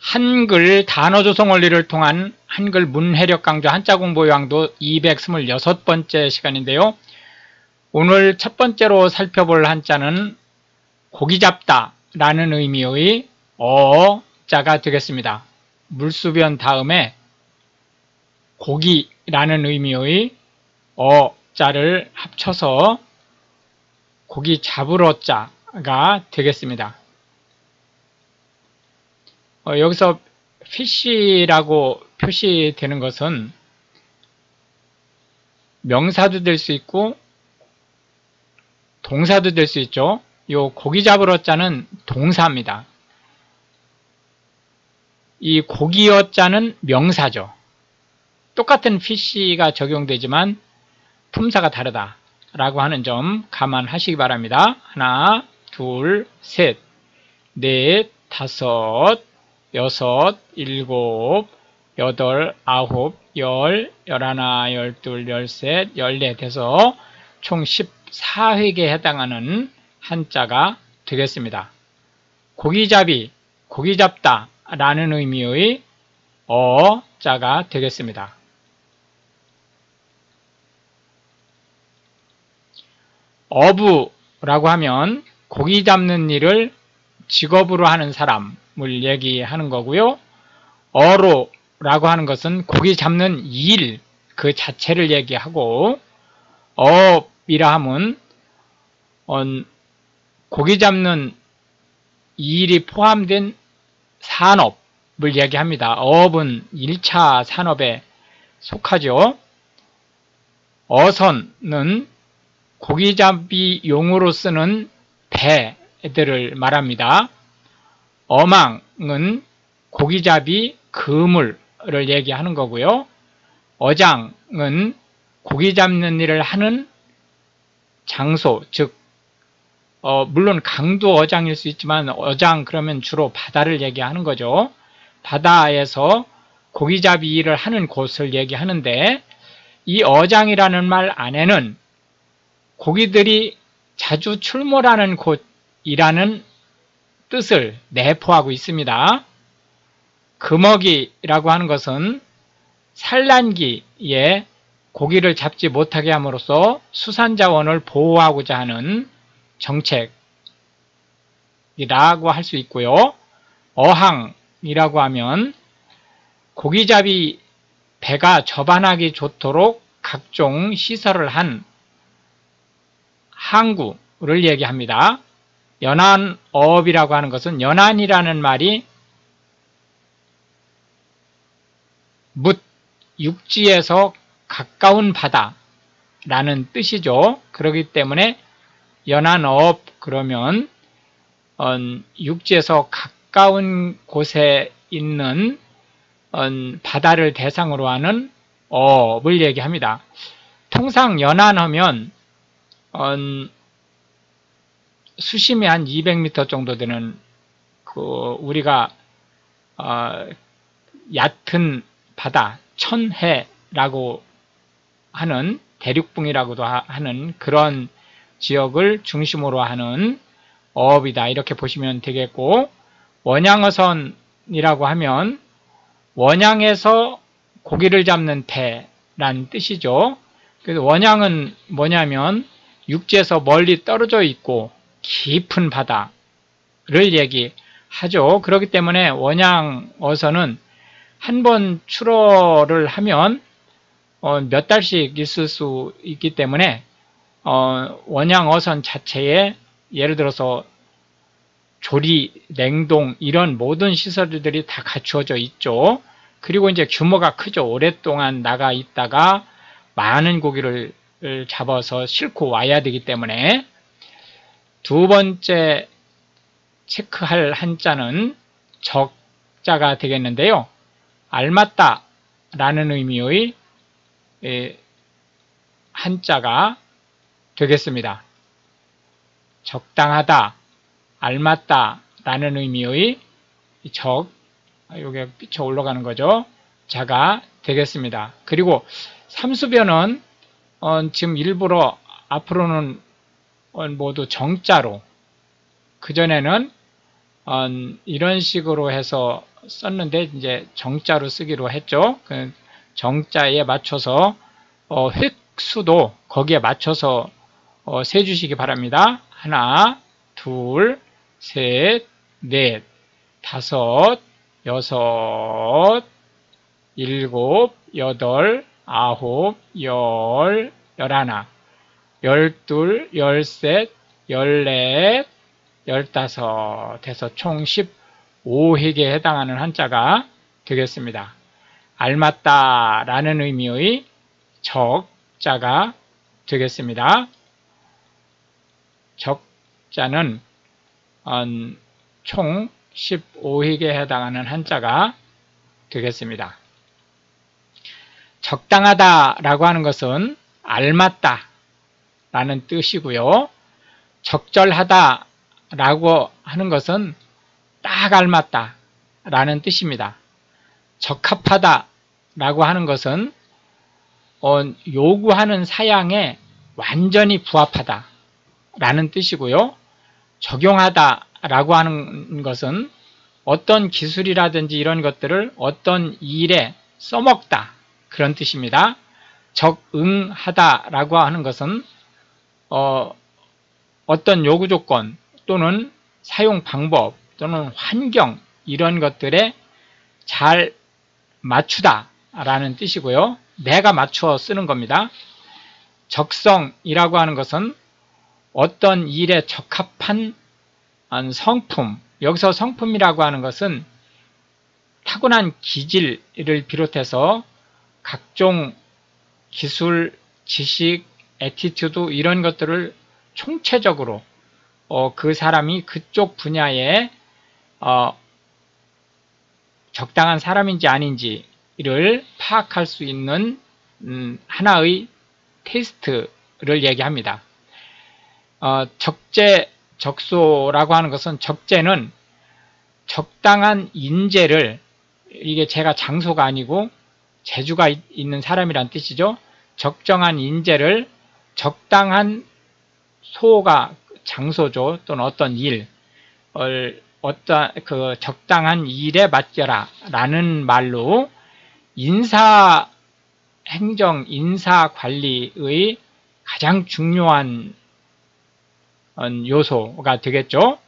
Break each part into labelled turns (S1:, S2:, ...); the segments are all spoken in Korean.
S1: 한글 단어 조성 원리를 통한 한글 문해력 강조 한자 공부 요강도 226번째 시간인데요. 오늘 첫 번째로 살펴볼 한자는 고기 잡다 라는 의미의 어자가 되겠습니다. 물수변 다음에 고기라는 의미의 어자를 합쳐서 고기 잡으러 자가 되겠습니다. 여기서 fish라고 표시되는 것은 명사도 될 수 있고 동사도 될 수 있죠. 요 고기 잡으러 자는 동사입니다. 이 고기어 자는 명사죠. 똑같은 fish가 적용되지만 품사가 다르다 라고 하는 점 감안하시기 바랍니다. 하나, 둘, 셋, 넷, 다섯, 여섯, 일곱, 여덟, 아홉, 열, 열하나, 열둘, 열셋, 열넷 해서 총 14획에 해당하는 한자가 되겠습니다. 고기잡이, 고기잡다 라는 의미의 어자가 되겠습니다. 어부라고 하면 고기 잡는 일을 직업으로 하는 사람을 얘기하는 거고요. 어로라고 하는 것은 고기 잡는 일 그 자체를 얘기하고, 어업이라 하면 고기 잡는 일이 포함된 산업을 얘기합니다. 어업은 1차 산업에 속하죠. 어선은 고기잡이용으로 쓰는 배들을 말합니다. 어망은 고기잡이 그물을 얘기하는 거고요. 어장은 고기 잡는 일을 하는 장소, 즉 물론 강도 어장일 수 있지만 어장 그러면 주로 바다를 얘기하는 거죠. 바다에서 고기잡이 일을 하는 곳을 얘기하는데, 이 어장이라는 말 안에는 고기들이 자주 출몰하는 곳이라는 뜻을 내포하고 있습니다. 금어기라고 하는 것은 산란기에 고기를 잡지 못하게 함으로써 수산자원을 보호하고자 하는 정책이라고 할 수 있고요. 어항이라고 하면 고기잡이 배가 접안하기 좋도록 각종 시설을 한 항구를 얘기합니다. 연안어업이라고 하는 것은 연안이라는 말이 묻, 육지에서 가까운 바다라는 뜻이죠. 그렇기 때문에 연안어업 그러면 육지에서 가까운 곳에 있는 바다를 대상으로 하는 어업을 얘기합니다. 통상 연안하면 수심이 한 200m 정도 되는 우리가 얕은 바다, 천해라고 하는 대륙붕이라고도 하는 그런 지역을 중심으로 하는 어업이다 이렇게 보시면 되겠고, 원양어선이라고 하면 원양에서 고기를 잡는 배란 뜻이죠. 그래서 원양은 뭐냐면 육지에서 멀리 떨어져 있고 깊은 바다를 얘기하죠. 그렇기 때문에 원양어선은 한 번 출어를 하면 몇 달씩 있을 수 있기 때문에 원양어선 자체에 예를 들어서 조리, 냉동 이런 모든 시설들이 다 갖추어져 있죠. 그리고 이제 규모가 크죠. 오랫동안 나가 있다가 많은 고기를 잡아서 싣고 와야 되기 때문에. 두 번째 체크할 한자는 적자가 되겠는데요. 알맞다 라는 의미의 한자가 되겠습니다. 적당하다, 알맞다 라는 의미의 여기에 삐쳐 올라가는 거죠. 자가 되겠습니다. 그리고 삼수변은 지금 일부러 앞으로는 모두 정자로, 그전에는 이런 식으로 해서 썼는데 이제 정자로 쓰기로 했죠. 그 정자에 맞춰서 획수도 거기에 맞춰서 세주시기 바랍니다. 하나, 둘, 셋, 넷, 다섯, 여섯, 일곱, 여덟, 아홉, 열, 열하나, 열둘, 열셋, 열넷, 열다섯 해서 총 15획에 해당하는 한자가 되겠습니다. 알맞다 라는 의미의 적자가 되겠습니다. 적자는 총 15획에 해당하는 한자가 되겠습니다. 적당하다 라고 하는 것은 알맞다 라는 뜻이고요. 적절하다 라고 하는 것은 딱 알맞다 라는 뜻입니다. 적합하다 라고 하는 것은 요구하는 사양에 완전히 부합하다 라는 뜻이고요. 적용하다 라고 하는 것은 어떤 기술이라든지 이런 것들을 어떤 일에 써먹다 그런 뜻입니다. 적응하다 라고 하는 것은 어떤 요구 조건 또는 사용 방법 또는 환경 이런 것들에 잘 맞추다 라는 뜻이고요. 내가 맞춰 쓰는 겁니다. 적성이라고 하는 것은 어떤 일에 적합한 성품, 여기서 성품이라고 하는 것은 타고난 기질을 비롯해서 각종 기술, 지식, 애티튜드 이런 것들을 총체적으로 그 사람이 그쪽 분야에 적당한 사람인지 아닌지를 파악할 수 있는 하나의 테스트를 얘기합니다. 적재, 적소라고 하는 것은 적재는 적당한 인재를 이게 제가 장소가 아니고 재주가 있는 사람이란 뜻이죠. 적정한 인재를 적당한 소가 장소죠. 또는 어떤 일을 그 적당한 일에 맡겨라 라는 말로 인사 행정, 인사 관리의 가장 중요한 요소가 되겠죠.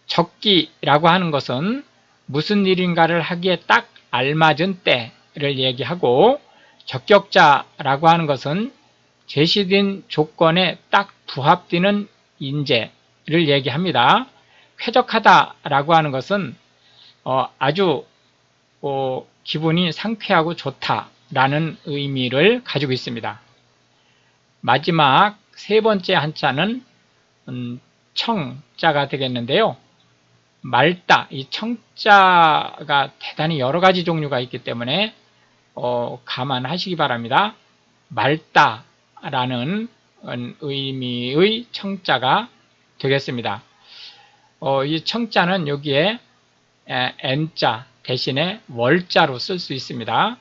S1: 적기라고 하는 것은 무슨 일인가를 하기에 딱 알맞은 때를 얘기하고, 적격자라고 하는 것은 제시된 조건에 딱 부합되는 인재를 얘기합니다. 쾌적하다라고 하는 것은 아주 기분이 상쾌하고 좋다라는 의미를 가지고 있습니다. 마지막 세 번째 한자는 청자가 되겠는데요. 맑다, 이 청자가 대단히 여러 가지 종류가 있기 때문에 감안하시기 바랍니다. 맑다라는 의미의 청자가 되겠습니다. 이 청자는 여기에 N자 대신에 월자로 쓸 수 있습니다.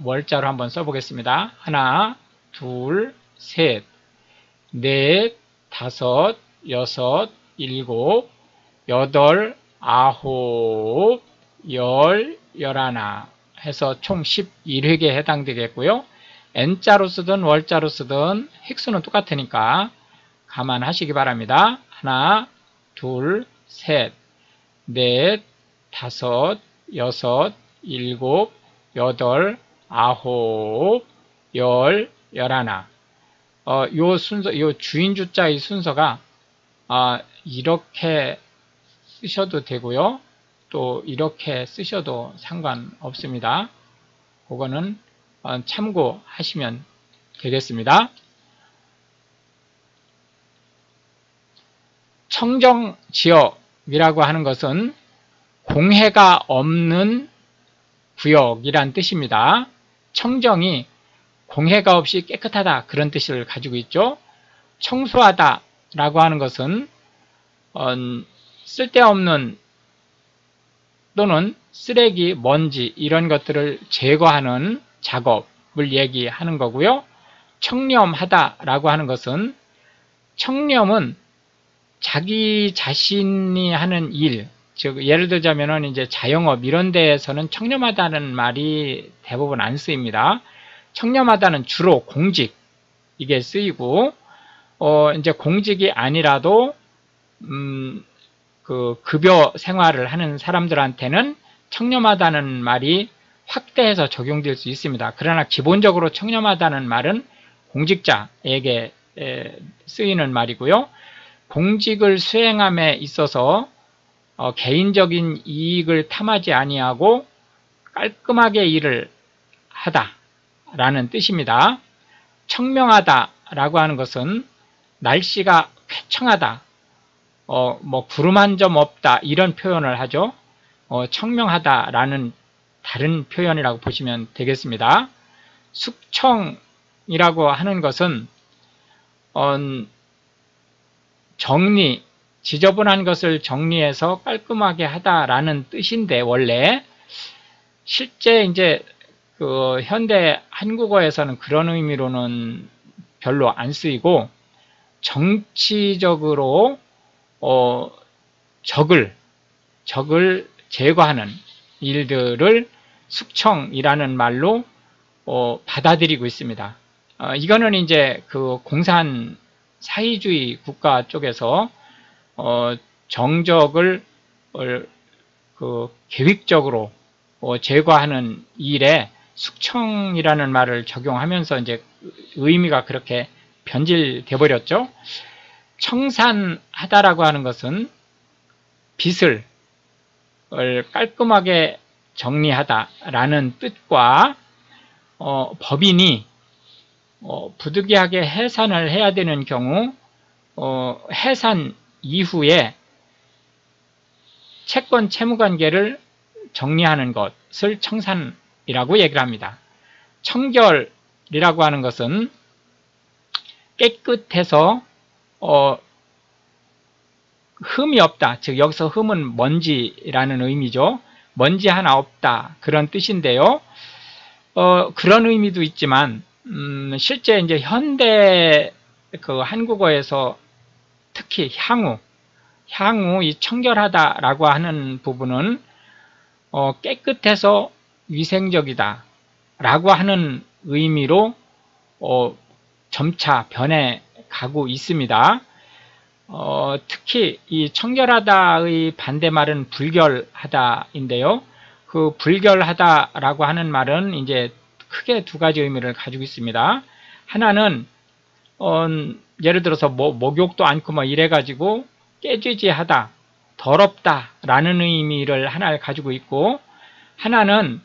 S1: 월자로 한번 써보겠습니다. 하나, 둘, 셋, 넷, 다섯, 여섯, 일곱, 여덟, 아홉, 열, 열하나 해서 총 11획에 해당되겠고요. N자로 쓰든 월자로 쓰든 획수는 똑같으니까 감안하시기 바랍니다. 하나, 둘, 셋, 넷, 다섯, 여섯, 일곱, 여덟, 아홉, 열, 열하나. 요 순서, 요 주인주자의 순서가 이렇게 쓰셔도 되고요. 또 이렇게 쓰셔도 상관없습니다. 그거는 참고하시면 되겠습니다. 청정지역이라고 하는 것은 공해가 없는 구역이란 뜻입니다. 청정이 공해가 없이 깨끗하다 그런 뜻을 가지고 있죠. 청소하다 라고 하는 것은 쓸데없는 또는 쓰레기, 먼지 이런 것들을 제거하는 작업을 얘기하는 거고요. 청렴하다 라고 하는 것은 청렴은 자기 자신이 하는 일, 즉 예를 들자면은 이제 자영업 이런 데에서는 청렴하다는 말이 대부분 안 쓰입니다. 청렴하다는 주로 공직 이게 쓰이고, 이제 공직이 아니라도 그 급여 생활을 하는 사람들한테는 청렴하다는 말이 확대해서 적용될 수 있습니다. 그러나 기본적으로 청렴하다는 말은 공직자에게 쓰이는 말이고요. 공직을 수행함에 있어서 개인적인 이익을 탐하지 아니하고 깔끔하게 일을 하다라는 뜻입니다. 청명하다라고 하는 것은 날씨가 쾌청하다, 뭐 구름 한 점 없다 이런 표현을 하죠. 청명하다라는 다른 표현이라고 보시면 되겠습니다. 숙청이라고 하는 것은 정리, 지저분한 것을 정리해서 깔끔하게 하다라는 뜻인데, 원래 실제 이제 그 현대 한국어에서는 그런 의미로는 별로 안 쓰이고, 정치적으로 적을 제거하는 일들을 숙청이라는 말로 받아들이고 있습니다. 이거는 이제 그 공산 사회주의 국가 쪽에서 정적을 그 계획적으로 제거하는 일에 숙청이라는 말을 적용하면서 이제 의미가 그렇게 변질돼 버렸죠. 청산하다라고 하는 것은 빚을 깔끔하게 정리하다라는 뜻과 법인이 부득이하게 해산을 해야 되는 경우 해산 이후에 채권 채무관계를 정리하는 것을 청산이라고 얘기를 합니다. 청결이라고 하는 것은 깨끗해서 흠이 없다. 즉 여기서 흠은 먼지라는 의미죠. 먼지 하나 없다 그런 뜻인데요. 그런 의미도 있지만 실제 이제 현대 그 한국어에서 특히 향후 이 청결하다라고 하는 부분은 깨끗해서 위생적이다 라고 하는 의미로 점차 변해가고 있습니다. 특히 이 청결하다의 반대말은 불결하다인데요. 그 불결하다라고 하는 말은 이제 크게 두 가지 의미를 가지고 있습니다. 하나는 예를 들어서 목욕도 않고 뭐 이래가지고 깨지지하다, 더럽다라는 의미를 하나를 가지고 있고, 하나는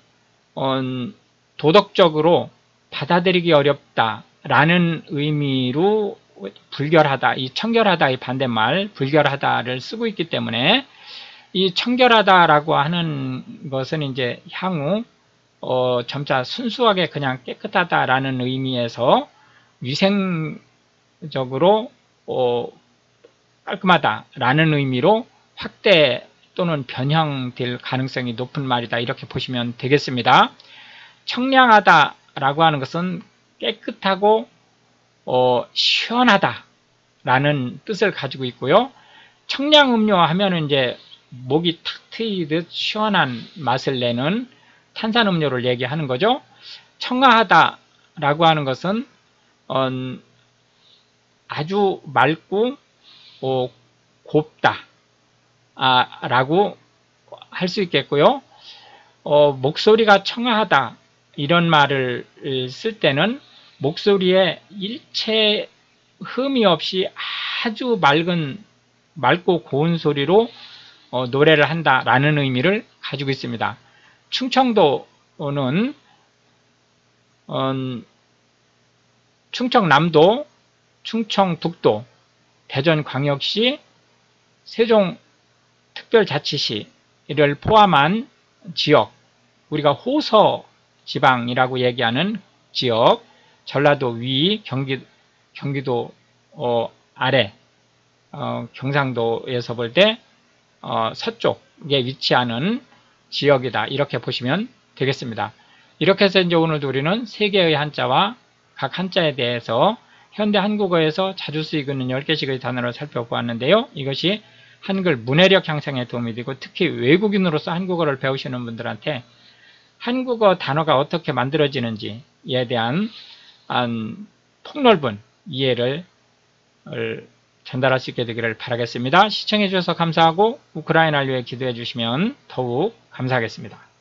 S1: 도덕적으로 받아들이기 어렵다라는 의미로 불결하다, 이 청결하다의 반대말 불결하다를 쓰고 있기 때문에 이 청결하다라고 하는 것은 이제 향후 점차 순수하게 그냥 깨끗하다라는 의미에서 위생적으로 깔끔하다라는 의미로 확대 또는 변형될 가능성이 높은 말이다 이렇게 보시면 되겠습니다. 청량하다라고 하는 것은 깨끗하고 시원하다라는 뜻을 가지고 있고요. 청량음료 하면은 이제 목이 탁 트이듯 시원한 맛을 내는 탄산음료를 얘기하는 거죠. 청아하다라고 하는 것은 아주 맑고 곱다 라고 할 수 있겠고요. 목소리가 청아하다 이런 말을 쓸 때는 목소리에 일체 흠이 없이 아주 맑고 고운 소리로 노래를 한다라는 의미를 가지고 있습니다. 충청도는 충청남도, 충청북도, 대전광역시, 세종특별자치시를 포함한 지역, 우리가 호서 지방이라고 얘기하는 지역, 전라도 위, 경기도 아래, 경상도에서 볼 때 서쪽에 위치하는 지역이다 이렇게 보시면 되겠습니다. 이렇게 해서 이제 오늘도 우리는 세 개의 한자와 각 한자에 대해서 현대 한국어에서 자주 쓰이는 10개씩의 단어를 살펴보았는데요. 이것이 한글 문해력 향상에 도움이 되고 특히 외국인으로서 한국어를 배우시는 분들한테 한국어 단어가 어떻게 만들어지는지에 대한 폭넓은 이해를 전달할 수 있게 되기를 바라겠습니다. 시청해 주셔서 감사하고 우크라이나를 위해 기도해 주시면 더욱 감사하겠습니다.